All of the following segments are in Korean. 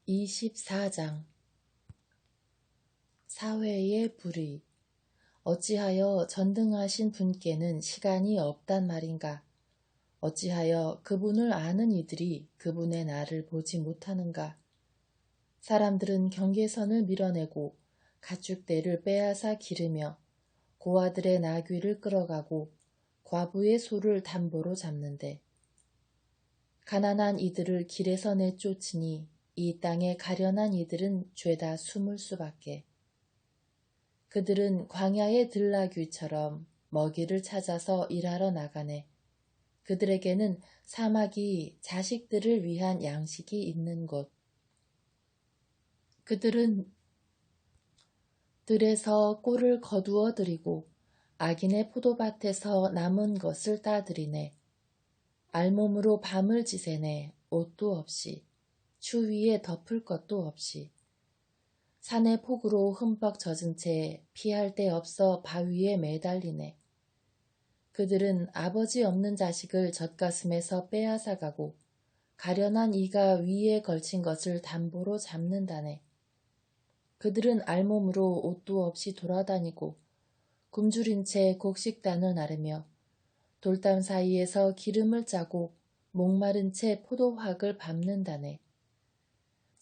24장 사회의 불의. 어찌하여 전등하신 분께는 시간이 없단 말인가? 어찌하여 그분을 아는 이들이 그분의 날을 보지 못하는가? 사람들은 경계선을 밀어내고 가축대를 빼앗아 기르며 고아들의 나귀를 끌어가고 과부의 소를 담보로 잡는데, 가난한 이들을 길에서 내쫓으니 이 땅에 가련한 이들은 죄다 숨을 수밖에. 그들은 광야의 들나귀처럼 먹이를 찾아서 일하러 나가네. 그들에게는 사막이 자식들을 위한 양식이 있는 곳. 그들은 들에서 꼴을 거두어 들이고 악인의 포도밭에서 남은 것을 따들이네. 알몸으로 밤을 지새네. 옷도 없이, 추위에 덮을 것도 없이. 산의 폭우로 흠뻑 젖은 채 피할 데 없어 바위에 매달리네. 그들은 아버지 없는 자식을 젖가슴에서 빼앗아가고 가련한 이가 위에 걸친 것을 담보로 잡는다네. 그들은 알몸으로 옷도 없이 돌아다니고 굶주린 채 곡식단을 나르며 돌담 사이에서 기름을 짜고 목마른 채 포도확을 밟는다네.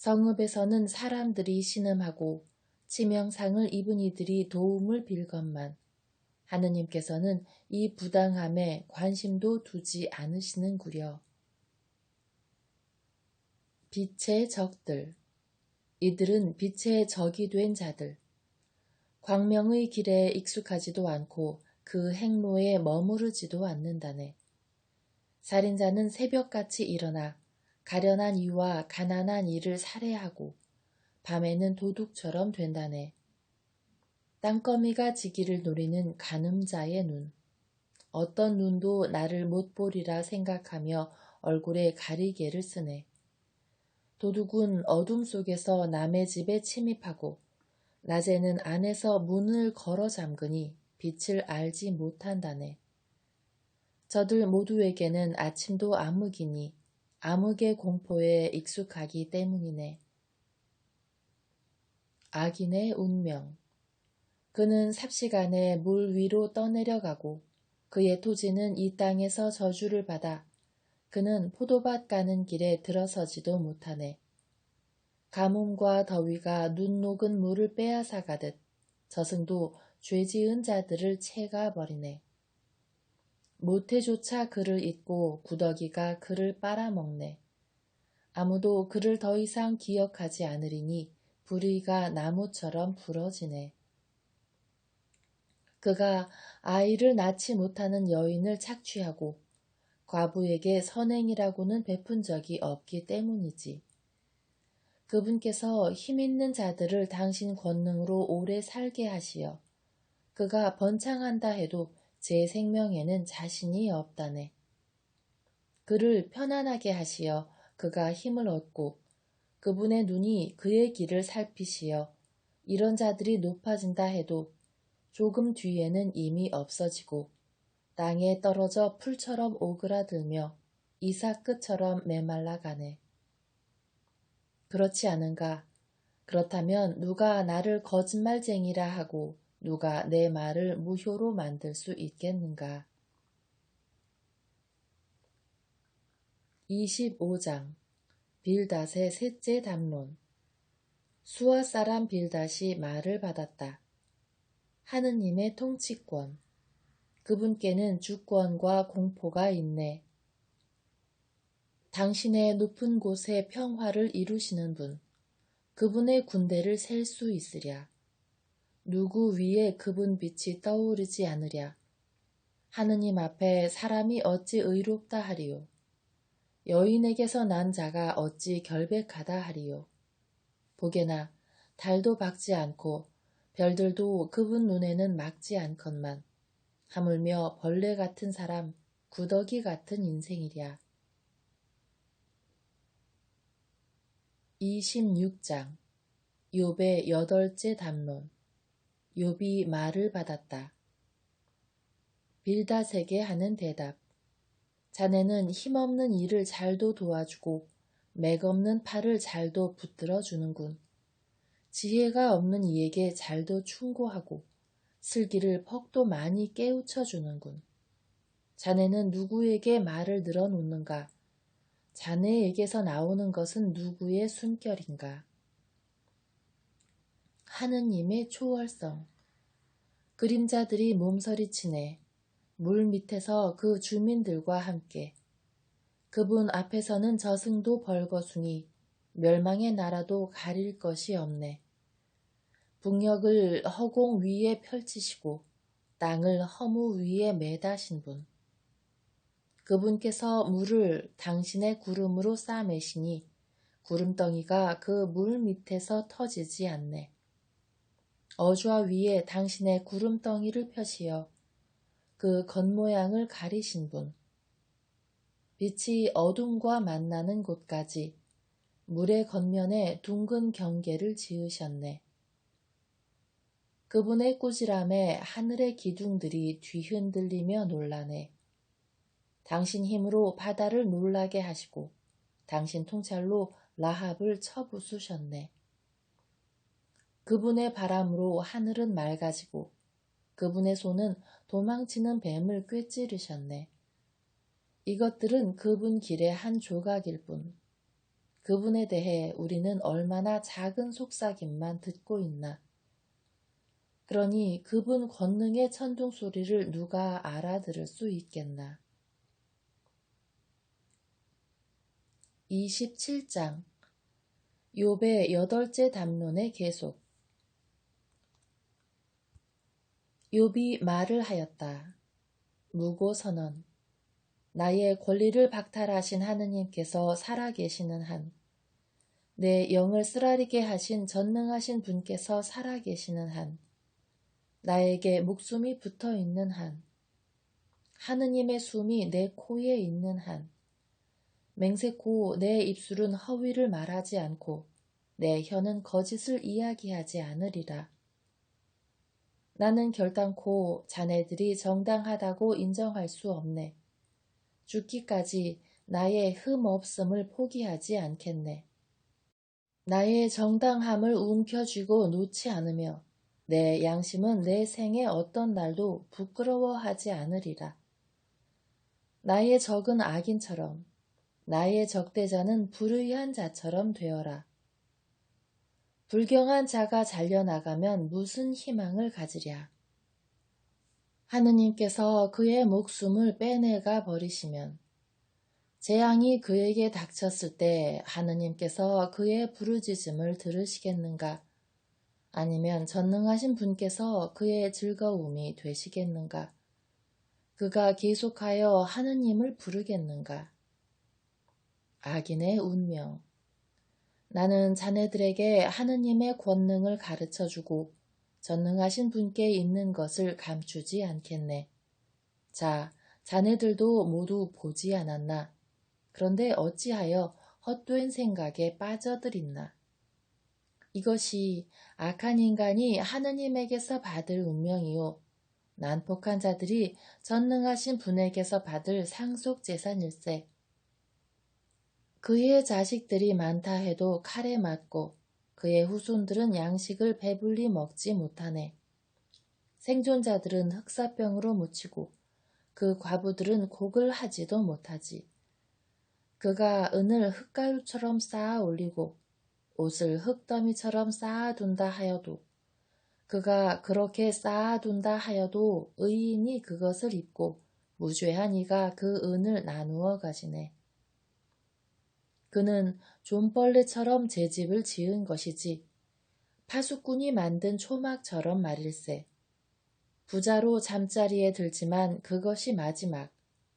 성읍에서는 사람들이 신음하고 치명상을 입은 이들이 도움을 빌건만 하느님께서는 이 부당함에 관심도 두지 않으시는구려. 빛의 적들. 이들은 빛의 적이 된 자들. 광명의 길에 익숙하지도 않고 그 행로에 머무르지도 않는다네. 살인자는 새벽같이 일어나 가련한 이와 가난한 이를 살해하고 밤에는 도둑처럼 된다네. 땅거미가 지기를 노리는 간음자의 눈. 어떤 눈도 나를 못 보리라 생각하며 얼굴에 가리개를 쓰네. 도둑은 어둠 속에서 남의 집에 침입하고 낮에는 안에서 문을 걸어 잠그니 빛을 알지 못한다네. 저들 모두에게는 아침도 암흑이니 암흑의 공포에 익숙하기 때문이네. 악인의 운명. 그는 삽시간에 물 위로 떠내려가고 그의 토지는 이 땅에서 저주를 받아 그는 포도밭 가는 길에 들어서지도 못하네. 가뭄과 더위가 눈 녹은 물을 빼앗아가듯 저승도 죄지은 자들을 채가버리네. 모태조차 그를 잊고 구더기가 그를 빨아먹네. 아무도 그를 더 이상 기억하지 않으리니 불의가 나무처럼 부러지네. 그가 아이를 낳지 못하는 여인을 착취하고 과부에게 선행이라고는 베푼 적이 없기 때문이지. 그분께서 힘있는 자들을 당신 권능으로 오래 살게 하시어 그가 번창한다 해도 제 생명에는 자신이 없다네. 그를 편안하게 하시어 그가 힘을 얻고 그분의 눈이 그의 길을 살피시어 이런 자들이 높아진다 해도 조금 뒤에는 이미 없어지고 땅에 떨어져 풀처럼 오그라들며 이삭끝처럼 메말라가네. 그렇지 않은가? 그렇다면 누가 나를 거짓말쟁이라 하고 누가 내 말을 무효로 만들 수 있겠는가? 25장 빌닷의 셋째 담론. 수아 사람 빌닷이 말을 받았다. 하느님의 통치권. 그분께는 주권과 공포가 있네. 당신의 높은 곳에 평화를 이루시는 분, 그분의 군대를 셀 수 있으랴. 누구 위에 그분 빛이 떠오르지 않으랴. 하느님 앞에 사람이 어찌 의롭다 하리요. 여인에게서 난 자가 어찌 결백하다 하리요. 보게나 달도 박지 않고 별들도 그분 눈에는 막지 않건만 하물며 벌레 같은 사람, 구더기 같은 인생이랴. 26장 욥의 여덟째 담론. 욥이 말을 받았다. 빌닷에게 하는 대답. 자네는 힘없는 일을 잘도 도와주고 맥없는 팔을 잘도 붙들어 주는군. 지혜가 없는 이에게 잘도 충고하고 슬기를 퍽도 많이 깨우쳐 주는군. 자네는 누구에게 말을 늘어놓는가? 자네에게서 나오는 것은 누구의 숨결인가? 하느님의 초월성. 그림자들이 몸서리치네. 물 밑에서 그 주민들과 함께. 그분 앞에서는 저승도 벌거숭이, 멸망의 나라도 가릴 것이 없네. 북녘을 허공 위에 펼치시고 땅을 허무 위에 매다신 분. 그분께서 물을 당신의 구름으로 싸매시니 구름덩이가 그 물 밑에서 터지지 않네. 어좌 위에 당신의 구름덩이를 펴시어 그 겉모양을 가리신 분. 빛이 어둠과 만나는 곳까지 물의 겉면에 둥근 경계를 지으셨네. 그분의 꾸지람에 하늘의 기둥들이 뒤흔들리며 놀라네. 당신 힘으로 바다를 놀라게 하시고 당신 통찰로 라합을 쳐부수셨네. 그분의 바람으로 하늘은 맑아지고 그분의 손은 도망치는 뱀을 꿰찌르셨네. 이것들은 그분 길의 한 조각일 뿐. 그분에 대해 우리는 얼마나 작은 속삭임만 듣고 있나. 그러니 그분 권능의 천둥 소리를 누가 알아들을 수 있겠나. 27장 욥의 8째 담론의 계속. 욥이 말을 하였다. 무고선언. 나의 권리를 박탈하신 하느님께서 살아계시는 한, 내 영을 쓰라리게 하신 전능하신 분께서 살아계시는 한, 나에게 목숨이 붙어있는 한, 하느님의 숨이 내 코에 있는 한, 맹세코 내 입술은 허위를 말하지 않고 내 혀는 거짓을 이야기하지 않으리라. 나는 결단코 자네들이 정당하다고 인정할 수 없네. 죽기까지 나의 흠없음을 포기하지 않겠네. 나의 정당함을 움켜쥐고 놓지 않으며 내 양심은 내 생의 어떤 날도 부끄러워하지 않으리라. 나의 적은 악인처럼 나의 적대자는 불의한 자처럼 되어라. 불경한 자가 잘려나가면 무슨 희망을 가지랴. 하느님께서 그의 목숨을 빼내가 버리시면 재앙이 그에게 닥쳤을 때 하느님께서 그의 부르짖음을 들으시겠는가? 아니면 전능하신 분께서 그의 즐거움이 되시겠는가? 그가 계속하여 하느님을 부르겠는가? 악인의 운명. 나는 자네들에게 하느님의 권능을 가르쳐주고 전능하신 분께 있는 것을 감추지 않겠네. 자, 자네들도 모두 보지 않았나? 그런데 어찌하여 헛된 생각에 빠져들있나? 이것이 악한 인간이 하느님에게서 받을 운명이요 난폭한 자들이 전능하신 분에게서 받을 상속재산일세. 그의 자식들이 많다 해도 칼에 맞고 그의 후손들은 양식을 배불리 먹지 못하네. 생존자들은 흑사병으로 묻히고 그 과부들은 곡을 하지도 못하지. 그가 은을 흙가루처럼 쌓아 올리고 옷을 흙더미처럼 쌓아둔다 하여도 그가 그렇게 쌓아둔다 하여도 의인이 그것을 입고 무죄한 이가 그 은을 나누어 가지네. 그는 좀벌레처럼 제 집을 지은 것이지 파수꾼이 만든 초막처럼 말일세. 부자로 잠자리에 들지만 그것이 마지막.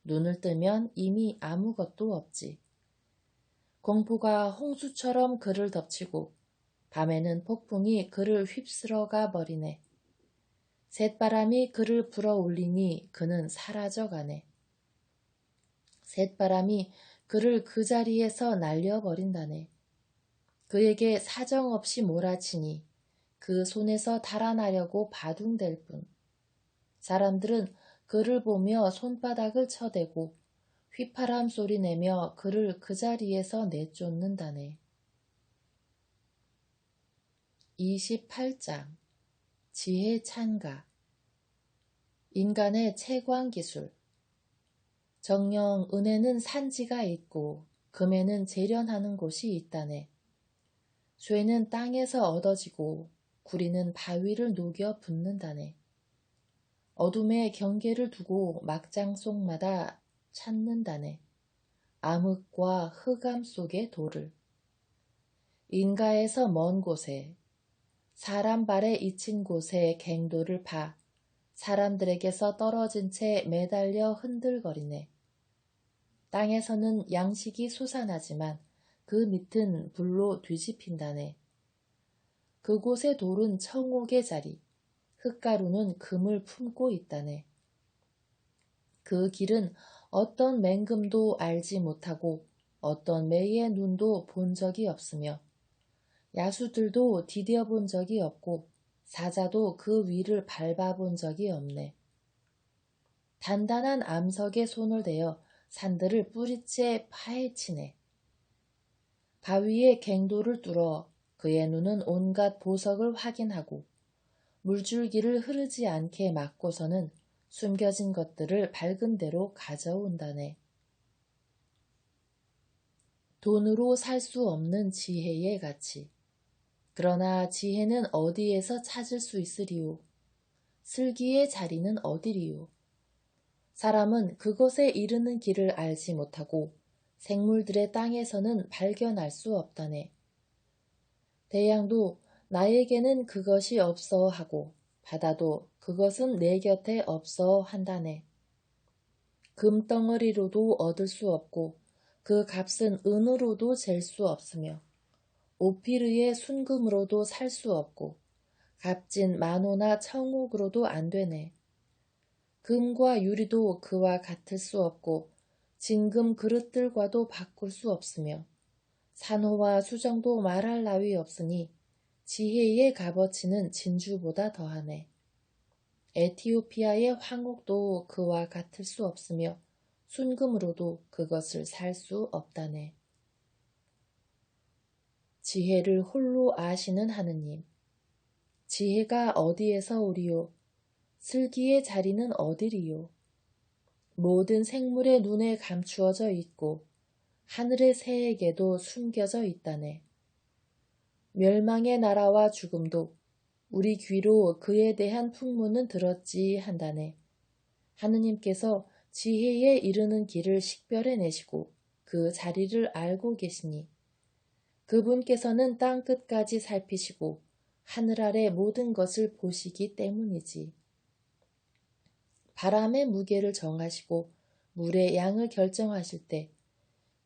눈을 뜨면 이미 아무것도 없지. 공포가 홍수처럼 그를 덮치고 밤에는 폭풍이 그를 휩쓸어가 버리네. 쇳바람이 그를 불어올리니 그는 사라져가네. 쇳바람이 그를 그 자리에서 날려버린다네. 그에게 사정없이 몰아치니 그 손에서 달아나려고 바둥댈 뿐. 사람들은 그를 보며 손바닥을 쳐대고 휘파람 소리 내며 그를 그 자리에서 내쫓는다네. 28장 지혜 찬가. 인간의 채광 기술. 정녕 은에는 산지가 있고 금에는 재련하는 곳이 있다네. 쇠는 땅에서 얻어지고 구리는 바위를 녹여 붓는다네. 어둠에 경계를 두고 막장 속마다 찾는다네. 암흑과 흑암 속의 돌을. 인가에서 먼 곳에 사람 발에 잊힌 곳에 갱도를 파 사람들에게서 떨어진 채 매달려 흔들거리네. 땅에서는 양식이 솟아나지만 그 밑은 불로 뒤집힌다네. 그곳의 돌은 청옥의 자리, 흙가루는 금을 품고 있다네. 그 길은 어떤 맹금도 알지 못하고 어떤 매의 눈도 본 적이 없으며 야수들도 디뎌본 적이 없고 사자도 그 위를 밟아본 적이 없네. 단단한 암석에 손을 대어 산들을 뿌리째 파헤치네. 바위에 갱도를 뚫어 그의 눈은 온갖 보석을 확인하고 물줄기를 흐르지 않게 막고서는 숨겨진 것들을 밝은 대로 가져온다네. 돈으로 살 수 없는 지혜의 가치. 그러나 지혜는 어디에서 찾을 수 있으리요? 슬기의 자리는 어디리요? 사람은 그것에 이르는 길을 알지 못하고 생물들의 땅에서는 발견할 수 없다네. 대양도 나에게는 그것이 없어 하고 바다도 그것은 내 곁에 없어 한다네. 금덩어리로도 얻을 수 없고 그 값은 은으로도 잴 수 없으며 오피르의 순금으로도 살 수 없고 값진 만호나 청옥으로도 안 되네. 금과 유리도 그와 같을 수 없고 진금 그릇들과도 바꿀 수 없으며 산호와 수정도 말할 나위 없으니 지혜의 값어치는 진주보다 더하네. 에티오피아의 황옥도 그와 같을 수 없으며 순금으로도 그것을 살 수 없다네. 지혜를 홀로 아시는 하느님. 지혜가 어디에서 오리요? 슬기의 자리는 어디리요? 모든 생물의 눈에 감추어져 있고 하늘의 새에게도 숨겨져 있다네. 멸망의 나라와 죽음도 우리 귀로 그에 대한 풍문은 들었지 한다네. 하느님께서 지혜에 이르는 길을 식별해내시고 그 자리를 알고 계시니 그분께서는 땅 끝까지 살피시고 하늘 아래 모든 것을 보시기 때문이지. 바람의 무게를 정하시고 물의 양을 결정하실 때,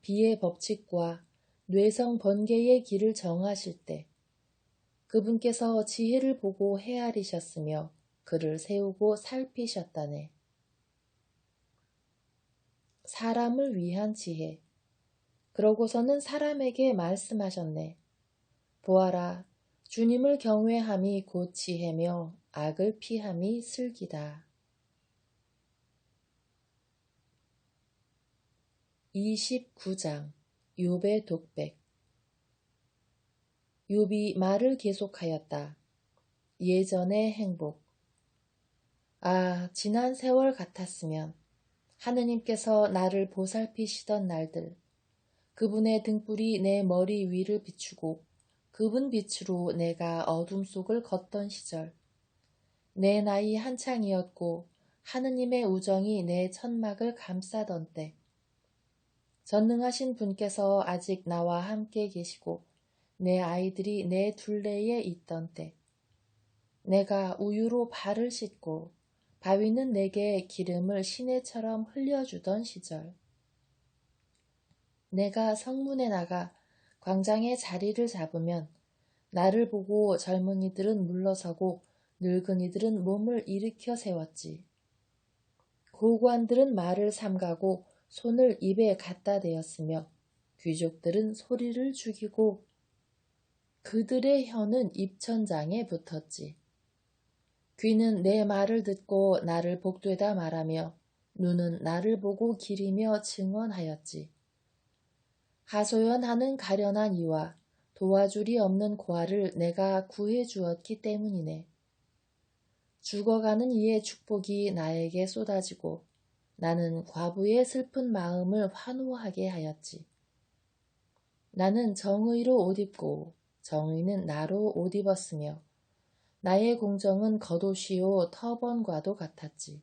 비의 법칙과 뇌성 번개의 길을 정하실 때 그분께서 지혜를 보고 헤아리셨으며 그를 세우고 살피셨다네. 사람을 위한 지혜. 그러고서는 사람에게 말씀하셨네. 보아라, 주님을 경외함이 곧 지혜며 악을 피함이 슬기다. 29장 욥의 독백. 욥이 말을 계속하였다. 예전의 행복. 아, 지난 세월 같았으면 하느님께서 나를 보살피시던 날들, 그분의 등불이 내 머리 위를 비추고 그분 빛으로 내가 어둠 속을 걷던 시절, 내 나이 한창이었고 하느님의 우정이 내 천막을 감싸던 때, 전능하신 분께서 아직 나와 함께 계시고 내 아이들이 내 둘레에 있던 때, 내가 우유로 발을 씻고 바위는 내게 기름을 시내처럼 흘려주던 시절, 내가 성문에 나가 광장에 자리를 잡으면 나를 보고 젊은이들은 물러서고 늙은이들은 몸을 일으켜 세웠지. 고관들은 말을 삼가고 손을 입에 갖다 대었으며 귀족들은 소리를 죽이고 그들의 혀는 입천장에 붙었지. 귀는 내 말을 듣고 나를 복되다 말하며 눈은 나를 보고 기리며 증언하였지. 하소연하는 가련한 이와 도와줄이 없는 고아를 내가 구해 주었기 때문이네. 죽어가는 이의 축복이 나에게 쏟아지고 나는 과부의 슬픈 마음을 환호하게 하였지. 나는 정의로 옷 입고 정의는 나로 옷 입었으며 나의 공정은 겉옷이요 터번과도 같았지.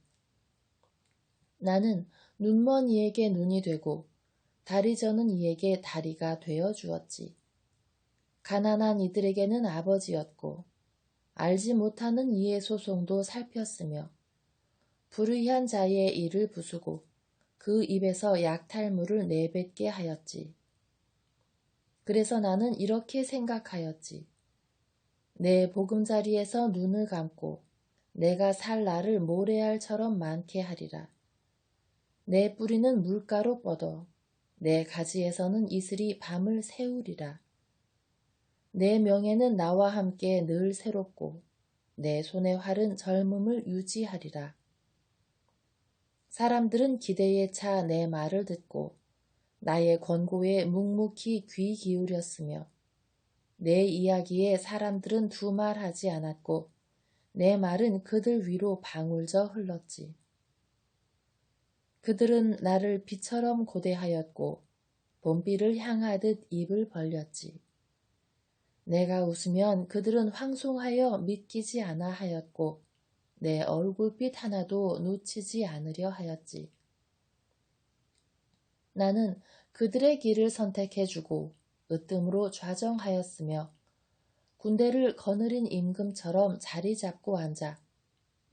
나는 눈먼 이에게 눈이 되고 다리 저는 이에게 다리가 되어 주었지. 가난한 이들에게는 아버지였고 알지 못하는 이의 소송도 살폈으며 불의한 자의 이를 부수고 그 입에서 약탈물을 내뱉게 하였지. 그래서 나는 이렇게 생각하였지. 내 보금자리에서 눈을 감고 내가 살 날을 모래알처럼 많게 하리라. 내 뿌리는 물가로 뻗어 내 가지에서는 이슬이 밤을 새우리라. 내 명예는 나와 함께 늘 새롭고 내 손의 활은 젊음을 유지하리라. 사람들은 기대에 차 내 말을 듣고 나의 권고에 묵묵히 귀 기울였으며 내 이야기에 사람들은 두말하지 않았고 내 말은 그들 위로 방울져 흘렀지. 그들은 나를 비처럼 고대하였고 봄비를 향하듯 입을 벌렸지. 내가 웃으면 그들은 황송하여 믿기지 않아 하였고 내 얼굴빛 하나도 놓치지 않으려 하였지. 나는 그들의 길을 선택해주고 으뜸으로 좌정하였으며 군대를 거느린 임금처럼 자리 잡고 앉아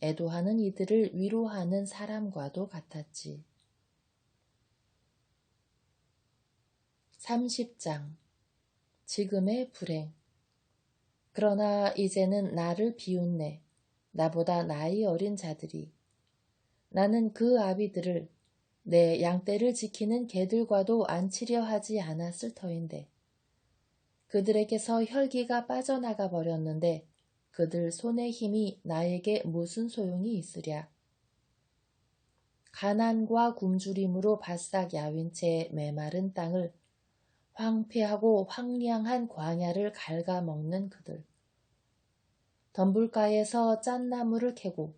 애도하는 이들을 위로하는 사람과도 같았지. 30장 지금의 불행. 그러나 이제는 나를 비웃네. 나보다 나이 어린 자들이. 나는 그 아비들을 내 양떼를 지키는 개들과도 안치려 하지 않았을 터인데 그들에게서 혈기가 빠져나가 버렸는데 그들 손의 힘이 나에게 무슨 소용이 있으랴. 가난과 굶주림으로 바싹 야윈 채 메마른 땅을 황폐하고 황량한 광야를 갉아먹는 그들. 덤불가에서 짠나무를 캐고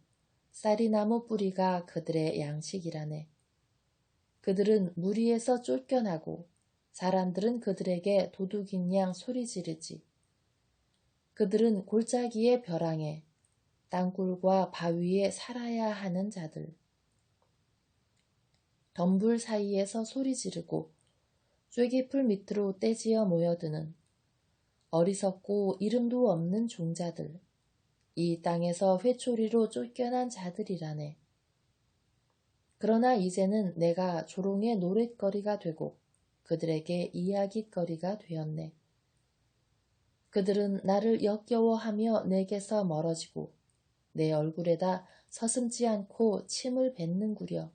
쌀이나무 뿌리가 그들의 양식이라네. 그들은 무리에서 쫓겨나고 사람들은 그들에게 도둑인 양 소리 지르지. 그들은 골짜기의 벼랑에 땅굴과 바위에 살아야 하는 자들. 덤불 사이에서 소리 지르고 쐐기풀 밑으로 떼지어 모여드는 어리석고 이름도 없는 종자들. 이 땅에서 회초리로 쫓겨난 자들이라네. 그러나 이제는 내가 조롱의 노랫거리가 되고 그들에게 이야깃거리가 되었네. 그들은 나를 역겨워하며 내게서 멀어지고 내 얼굴에다 서슴지 않고 침을 뱉는구려.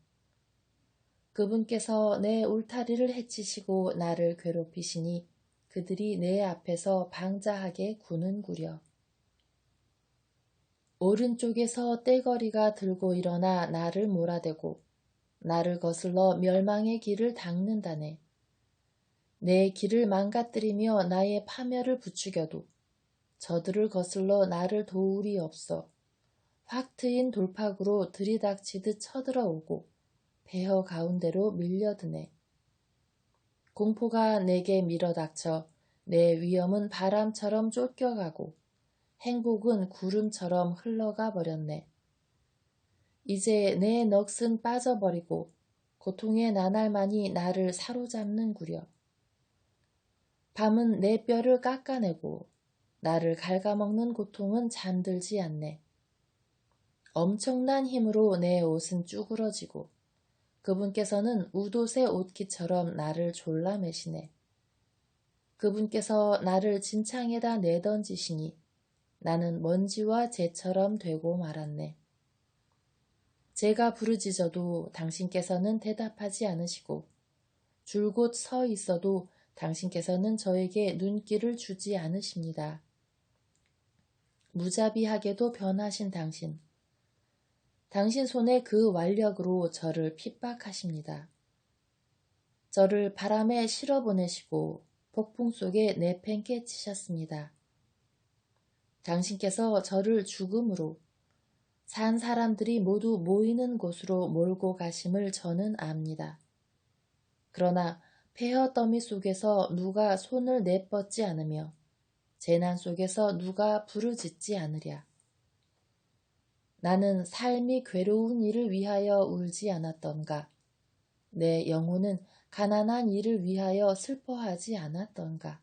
그분께서 내 울타리를 해치시고 나를 괴롭히시니 그들이 내 앞에서 방자하게 구는구려. 오른쪽에서 떼거리가 들고 일어나 나를 몰아대고 나를 거슬러 멸망의 길을 닦는다네. 내 길을 망가뜨리며 나의 파멸을 부추겨도 저들을 거슬러 나를 도울이 없어 확 트인 돌팍으로 들이닥치듯 쳐들어오고 배허 가운데로 밀려드네. 공포가 내게 밀어닥쳐 내 위험은 바람처럼 쫓겨가고 행복은 구름처럼 흘러가 버렸네. 이제 내 넋은 빠져버리고 고통의 나날만이 나를 사로잡는구려. 밤은 내 뼈를 깎아내고 나를 갉아먹는 고통은 잠들지 않네. 엄청난 힘으로 내 옷은 쭈그러지고 그분께서는 웃옷의 옷깃처럼 나를 졸라매시네. 그분께서 나를 진창에다 내던지시니 나는 먼지와 재처럼 되고 말았네. 제가 부르짖어도 당신께서는 대답하지 않으시고 줄곧 서 있어도 당신께서는 저에게 눈길을 주지 않으십니다. 무자비하게도 변하신 당신, 당신 손의 그 완력으로 저를 핍박하십니다. 저를 바람에 실어보내시고 폭풍 속에 내팽개치셨습니다. 당신께서 저를 죽음으로 산 사람들이 모두 모이는 곳으로 몰고 가심을 저는 압니다. 그러나 폐허 더미 속에서 누가 손을 내뻗지 않으며 재난 속에서 누가 부르짖지 않으랴. 나는 삶이 괴로운 일을 위하여 울지 않았던가. 내 영혼은 가난한 일을 위하여 슬퍼하지 않았던가.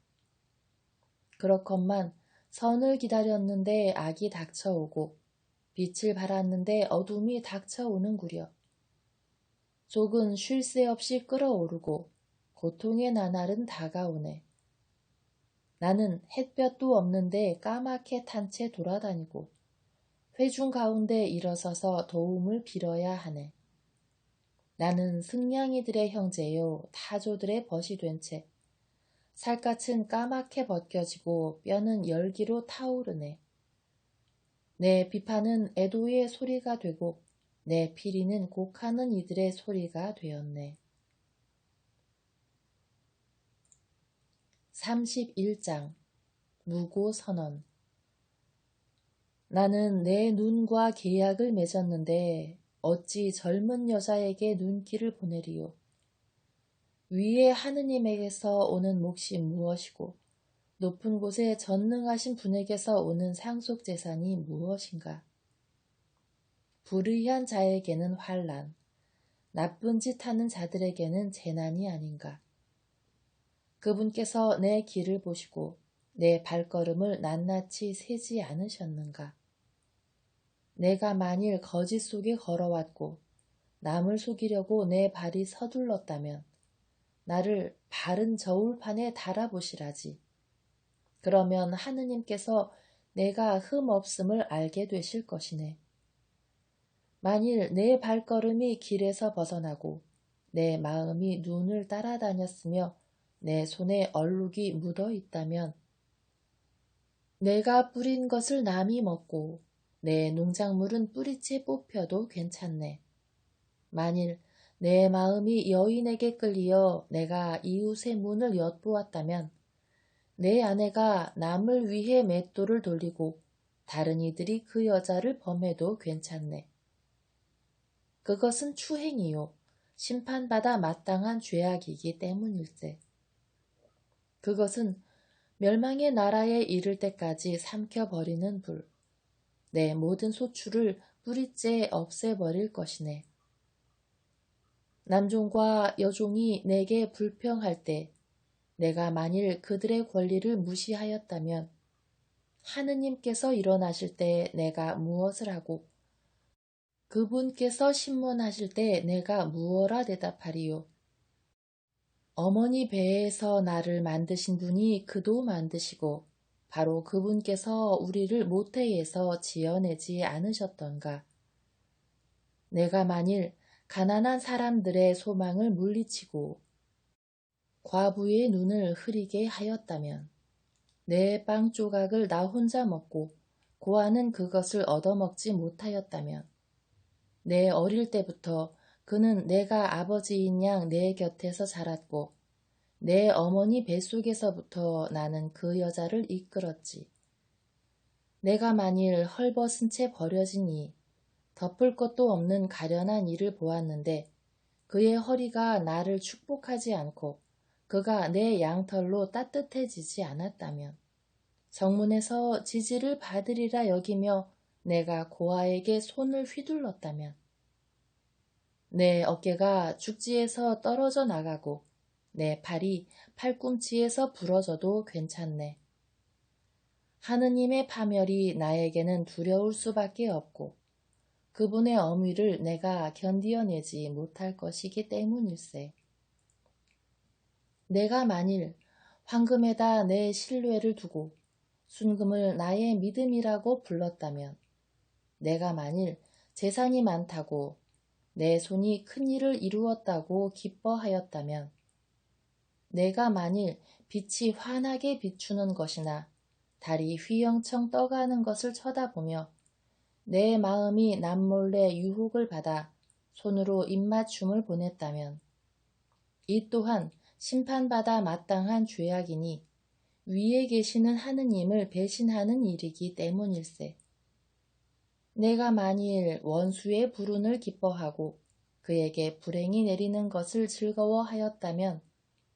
그렇건만 선을 기다렸는데 악이 닥쳐오고 빛을 발았는데 어둠이 닥쳐오는구려. 속은 쉴 새 없이 끓어오르고 고통의 나날은 다가오네. 나는 햇볕도 없는데 까맣게 탄 채 돌아다니고 회중 가운데 일어서서 도움을 빌어야 하네. 나는 승냥이들의 형제요 타조들의 벗이 된 채 살갗은 까맣게 벗겨지고 뼈는 열기로 타오르네. 내 비판은 애도의 소리가 되고 내 피리는 곡하는 이들의 소리가 되었네. 31장 무고선언. 나는 내 눈과 계약을 맺었는데 어찌 젊은 여자에게 눈길을 보내리요. 위에 하느님에게서 오는 몫이 무엇이고 높은 곳에 전능하신 분에게서 오는 상속재산이 무엇인가. 불의한 자에게는 환난, 나쁜 짓 하는 자들에게는 재난이 아닌가. 그분께서 내 길을 보시고 내 발걸음을 낱낱이 세지 않으셨는가. 내가 만일 거짓 속에 걸어왔고 남을 속이려고 내 발이 서둘렀다면 나를 바른 저울판에 달아보시라지. 그러면 하느님께서 내가 흠없음을 알게 되실 것이네. 만일 내 발걸음이 길에서 벗어나고 내 마음이 눈을 따라다녔으며 내 손에 얼룩이 묻어 있다면 내가 뿌린 것을 남이 먹고 내 농작물은 뿌리채 뽑혀도 괜찮네. 만일 내 마음이 여인에게 끌리어 내가 이웃의 문을 엿보았다면 내 아내가 남을 위해 맷돌을 돌리고 다른 이들이 그 여자를 범해도 괜찮네. 그것은 추행이요 심판받아 마땅한 죄악이기 때문일세. 그것은 멸망의 나라에 이를 때까지 삼켜버리는 불, 내 모든 소출을 뿌리째 없애버릴 것이네. 남종과 여종이 내게 불평할 때 내가 만일 그들의 권리를 무시하였다면 하느님께서 일어나실 때 내가 무엇을 하고 그분께서 신문하실 때 내가 무엇라 대답하리요. 어머니 배에서 나를 만드신 분이 그도 만드시고 바로 그분께서 우리를 모태에서 지어내지 않으셨던가. 내가 만일 가난한 사람들의 소망을 물리치고 과부의 눈을 흐리게 하였다면 내 빵 조각을 나 혼자 먹고 고아는 그것을 얻어먹지 못하였다면 내 어릴 때부터 그는 내가 아버지인 양 내 곁에서 자랐고 내 어머니 뱃속에서부터 나는 그 여자를 이끌었지. 내가 만일 헐벗은 채 버려지니 덮을 것도 없는 가련한 이를 보았는데 그의 허리가 나를 축복하지 않고 그가 내 양털로 따뜻해지지 않았다면 정문에서 지지를 받으리라 여기며 내가 고아에게 손을 휘둘렀다면 내 어깨가 죽지에서 떨어져 나가고 내 팔이 팔꿈치에서 부러져도 괜찮네. 하느님의 파멸이 나에게는 두려울 수밖에 없고 그분의 엄위를 내가 견디어내지 못할 것이기 때문일세. 내가 만일 황금에다 내 신뢰를 두고 순금을 나의 믿음이라고 불렀다면 내가 만일 재산이 많다고 내 손이 큰 일을 이루었다고 기뻐하였다면 내가 만일 빛이 환하게 비추는 것이나 달이 휘영청 떠가는 것을 쳐다보며 내 마음이 남몰래 유혹을 받아 손으로 입맞춤을 보냈다면 이 또한 심판받아 마땅한 죄악이니 위에 계시는 하느님을 배신하는 일이기 때문일세. 내가 만일 원수의 불운을 기뻐하고 그에게 불행이 내리는 것을 즐거워하였다면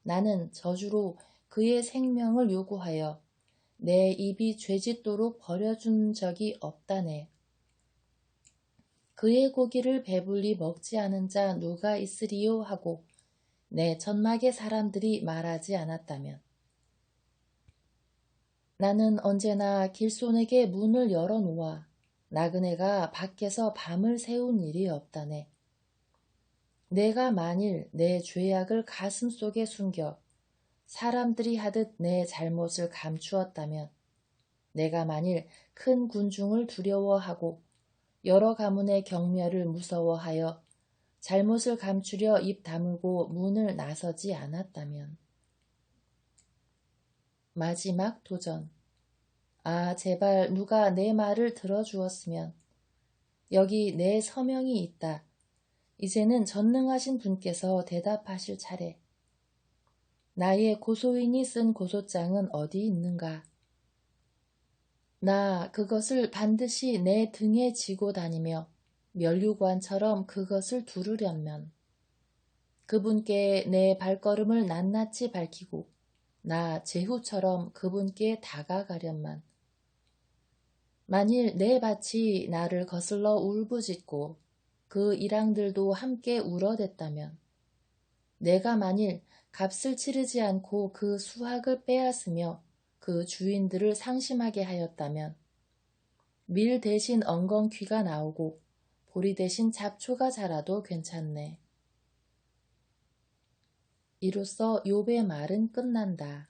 나는 저주로 그의 생명을 요구하여 내 입이 죄짓도록 버려준 적이 없다네. 그의 고기를 배불리 먹지 않은 자 누가 있으리요 하고 내 천막의 사람들이 말하지 않았다면 나는 언제나 길손에게 문을 열어놓아 나그네가 밖에서 밤을 새운 일이 없다네. 내가 만일 내 죄악을 가슴 속에 숨겨 사람들이 하듯 내 잘못을 감추었다면 내가 만일 큰 군중을 두려워하고 여러 가문의 경멸을 무서워하여 잘못을 감추려 입 다물고 문을 나서지 않았다면 마지막 도전. 아, 제발 누가 내 말을 들어주었으면. 여기 내 서명이 있다. 이제는 전능하신 분께서 대답하실 차례. 나의 고소인이 쓴 고소장은 어디 있는가? 나 그것을 반드시 내 등에 지고 다니며 면류관처럼 그것을 두르려면 그분께 내 발걸음을 낱낱이 밝히고 나 제후처럼 그분께 다가가련만 만일 내 밭이 나를 거슬러 울부짖고 그 일항들도 함께 울어댔다면 내가 만일 값을 치르지 않고 그 수확을 빼앗으며 그 주인들을 상심하게 하였다면 밀 대신 엉겅퀴가 나오고 보리 대신 잡초가 자라도 괜찮네. 이로써 욥의 말은 끝난다.